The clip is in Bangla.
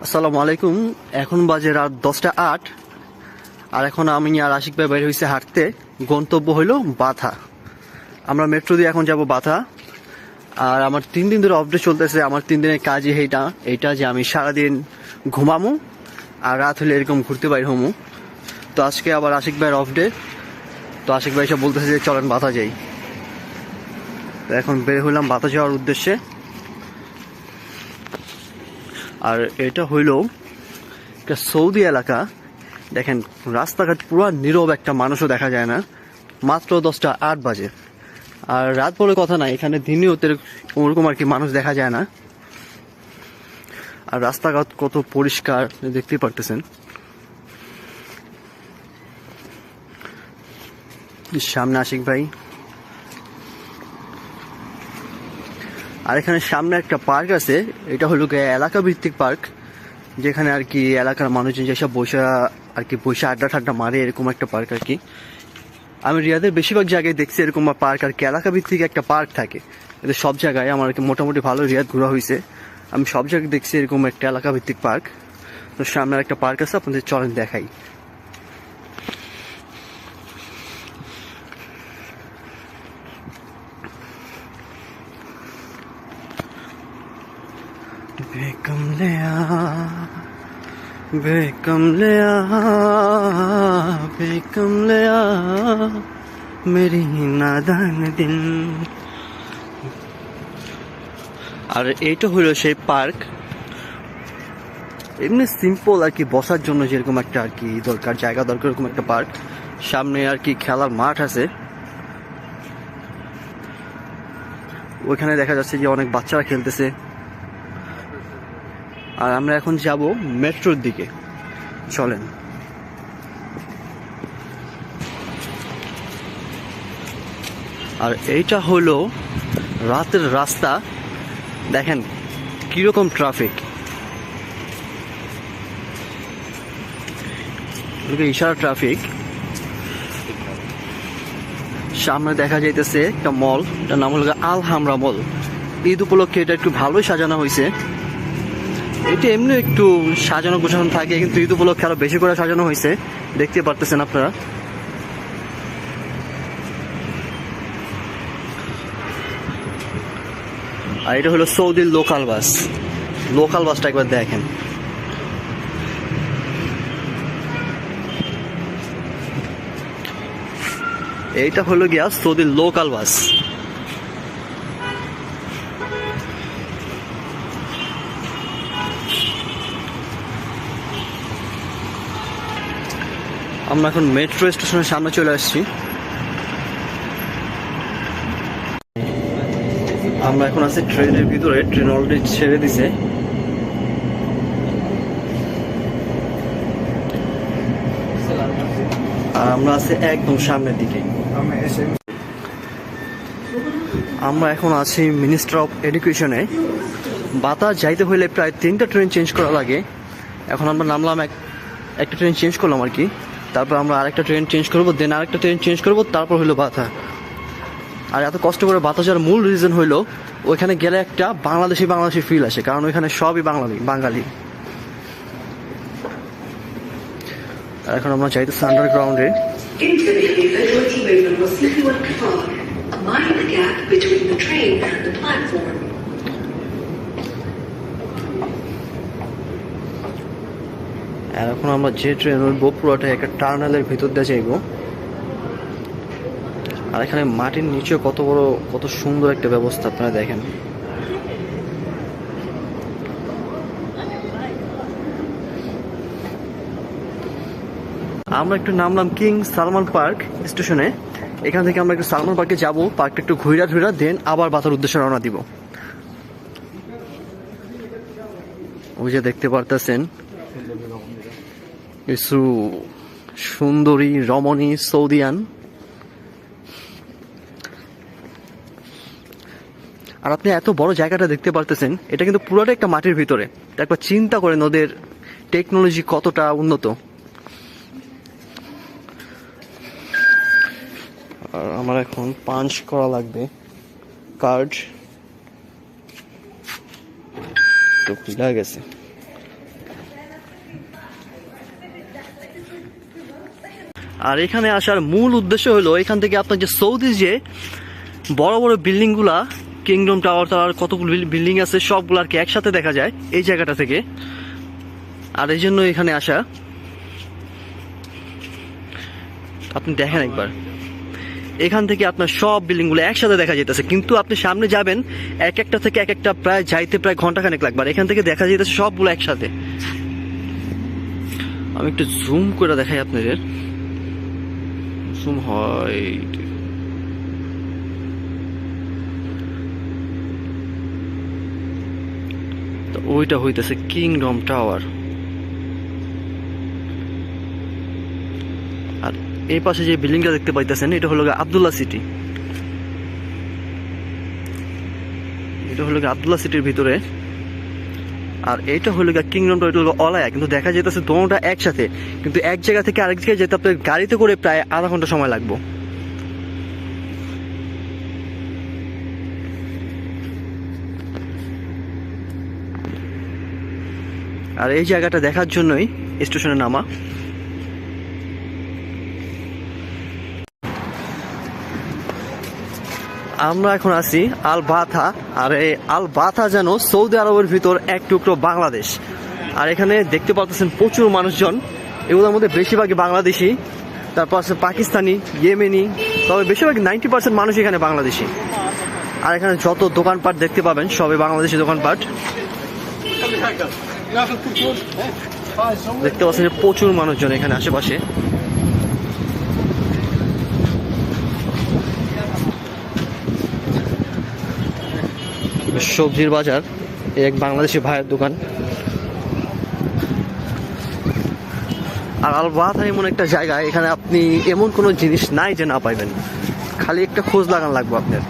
আসসালামু আলাইকুম। এখন বাজে রাত 10টা 8। আর এখন আমি আর আশিক ভাই বাইরে হয়েছে হাঁটতে। গন্তব্য হইল বাথা। আমরা মেট্রো দিয়ে এখন যাব বাথা। আর আমার 3 দিন ধরে অফ ডে চলতেছে। আমার 3 দিনের কাজই এইটা যে আমি সারাদিন ঘুমামু আর রাত হলে এরকম ঘুরতে বাইর হমু। তো আজকে আবার আশিক ভাইয়ের অফ ডে। তো আশিক ভাই সব বলতেছে যে চলেন বাথা যাই। তো এখন বের হইলাম বাথা যাওয়ার উদ্দেশ্যে। আর এটা হইল একটা সৌদি এলাকা। দেখেন রাস্তাঘাট পুরো নীরব, একটা মানুষও দেখা যায় না। মাত্র 10টা 8 বাজে। আর রাত বলে কথা না, এখানে দিনেও ওরকম আর কি মানুষ দেখা যায় না। আর রাস্তাঘাট কত পরিষ্কার দেখতেই পারতেছেন। সামনে আশিক ভাই। আর এখানে সামনে একটা পার্ক আছে। এটা হলো এলাকা ভিত্তিক পার্ক, যেখানে আর কি এলাকার মানুষজন যেসব বসে আড্ডা ঠাড্ডা মারে, এরকম একটা পার্ক আর কি। আমি রিয়াদের বেশিরভাগ জায়গায় দেখছি এরকম পার্ক আর কি, এলাকা ভিত্তিক একটা পার্ক থাকে। এদের সব জায়গায় আমার আর কি মোটামুটি ভালো রিয়াদ ঘোরা হয়েছে। আমি সব জায়গায় দেখছি এরকম একটা এলাকা ভিত্তিক পার্ক। তো সামনে একটা পার্ক আছে, আপনাদের চলেন দেখাই। বেকমলেয়া বেকমলেয়া বেকমলেয়া মেরি নাদান দিন। আর এইটা হলো সেই পার্ক। এমনি সিম্পল আর কি, বসার জন্য যেরকম একটা আর কি জায়গা দরকার, এরকম একটা পার্ক। সামনে আর কি খেলার মাঠ আছে। ওইখানে দেখা যাচ্ছে যে অনেক বাচ্চারা খেলতেছে। আর আমরা এখন যাব মেট্রোর দিকে, চলেন। আর এইটা হলো রাতের রাস্তা। দেখেন কিরকম ট্রাফিক, ইশারা ট্রাফিক। সামনে দেখা যাইতেছে একটা মল, এটার নাম হলো আল হামরা মল। ঈদ উপলক্ষে এটা একটু ভালোই সাজানো হয়েছে। এটা এমনি একটু সাজানো গোছানো থাকে, কিন্তু ঈদ উপলক্ষে আরো বেশি করে সাজানো হয়েছে, দেখতে পারতেছেন আপনারা। আর এটা হলো সৌদির লোকাল বাস। লোকাল বাসটা একবার দেখেন। এইটা হলো গিয়া সৌদির লোকাল বাস। আমরা এখন মেট্রো স্টেশনের সামনে চলে আসছি। আমরা এখন আছি ট্রেনের ভিতরে, ট্রেন অলরেডি ছেড়ে দিছে। আর আমরা আছি একদম সামনের দিকে। আমরা এখন আছি মিনিস্টার অফ এডুকেশনে। বাতাস যাইতে হইলে প্রায় 3টা ট্রেন চেঞ্জ করা লাগে। এখন আমরা নামলাম, একটা ট্রেন চেঞ্জ করলাম আর কি। তারপর আমরা আরেকটা ট্রেন চেঞ্জ করবো, দেন আরেকটা ট্রেন চেঞ্জ করবো, তারপর হইলো বাথা। আর এত কষ্ট করে বাথা যাওয়ার মূল রিজন হইলো ওইখানে গেলে একটা বাংলাদেশি ফিল আসে, কারণ ওইখানে সবই বাঙালি। আর এখন আমরা যাইতেছি আন্ডারগ্রাউন্ডে। আর এখন আমরা যে ট্রেন উঠবো পুরোটা একটা টার্নেলের ভিতর দিয়ে যাইবো। আর এখানে মাটির নিচে কত সুন্দর একটা ব্যবস্থা, আপনারা দেখেন। আমরা একটু নামলাম কিং সালমান পার্ক স্টেশনে। এখান থেকে আমরা একটু সালমান পার্কে যাব, পার্কটা একটু ঘুরা দেন আবার বাথার উদ্দেশ্যে রওনা দিব। ওই যে দেখতে পারতেছেন কিছু সুন্দরী রমণী সৌদিয়ান। আর আপনি এত বড় জায়গাটা দেখতে পারতেছেন, এটা কিন্তু পুরোটা একটা মাটির ভিতরে। একবার চিন্তা করেন ওদের টেকনোলজি কতটা উন্নত। আর আমার এখন পাঞ্চ করা লাগবে কার্ড, তো খুলে গেছে। আর এখানে আসার মূল উদ্দেশ্য হলো এখান থেকে আপনার যে সৌদি যে বড় বড় বিল্ডিংগুলা, কিংডম টাওয়ার টাওয়ার কতগুলো বিল্ডিং আছে সবগুলো আর কি একসাথে দেখা যায় এই জায়গাটা থেকে। আর এই জন্য এখানে আসা। আপনি দেখেন একবার, এখান থেকে আপনার সব বিল্ডিংগুলো একসাথে দেখা যেতেছে, কিন্তু আপনি সামনে যাবেন এক একটা থেকে এক একটা প্রায় যাইতে প্রায় ঘন্টাখানেক লাগবে। আর এখান থেকে দেখা যেতেছে সবগুলো একসাথে। আমি একটু জুম করে দেখাই আপনাদের, জুম হয়। তো ওইটা হইতেছে কিংডম টাওয়ার। আর এই পাশে যে বিল্ডিংটা দেখতে পাইতেছেন এটা হলো আব্দুল্লাহ সিটি। এটা হলো আব্দুল্লাহ সিটির ভিতরে। আর এইটা হলো কিংডম টাওয়ার, এটা হলো অলায়া, কিন্তু দেখা যেতেছে দোনোটা একসাথে, কিন্তু এক জায়গা থেকে আরেক জায়গায় যেতে আপনার গাড়িতে করে প্রায় আধা ঘন্টা সময় লাগবে। আর এই জায়গাটা দেখার জন্যই স্টেশনে নামা। আমরা এখন আছি আল বাথা। আর এই আল বাথা যেন সৌদি আরবের ভিতর এক টুকরো বাংলাদেশ। আর এখানে দেখতে পাচ্ছেন প্রচুর মানুষজন, এগুলোর মধ্যে বেশিরভাগই বাংলাদেশি, তারপর আছে পাকিস্তানি, ইয়েমেনি, তবে বেশিরভাগ 90% মানুষ এখানে বাংলাদেশি। আর এখানে যত দোকানপাট দেখতে পাবেন সবই বাংলাদেশি দোকানপাট। দেখতে পাচ্ছেন যে প্রচুর মানুষজন এখানে আশেপাশে। সবজির বাজার, এক বাংলাদেশি ভাইয়ের দোকান। আর আল বাথা এমন একটা জায়গা, এখানে আপনি এমন কোনো জিনিস নাই যে না পাইবেন, খালি একটা খোঁজ লাগান লাগবে আপনার।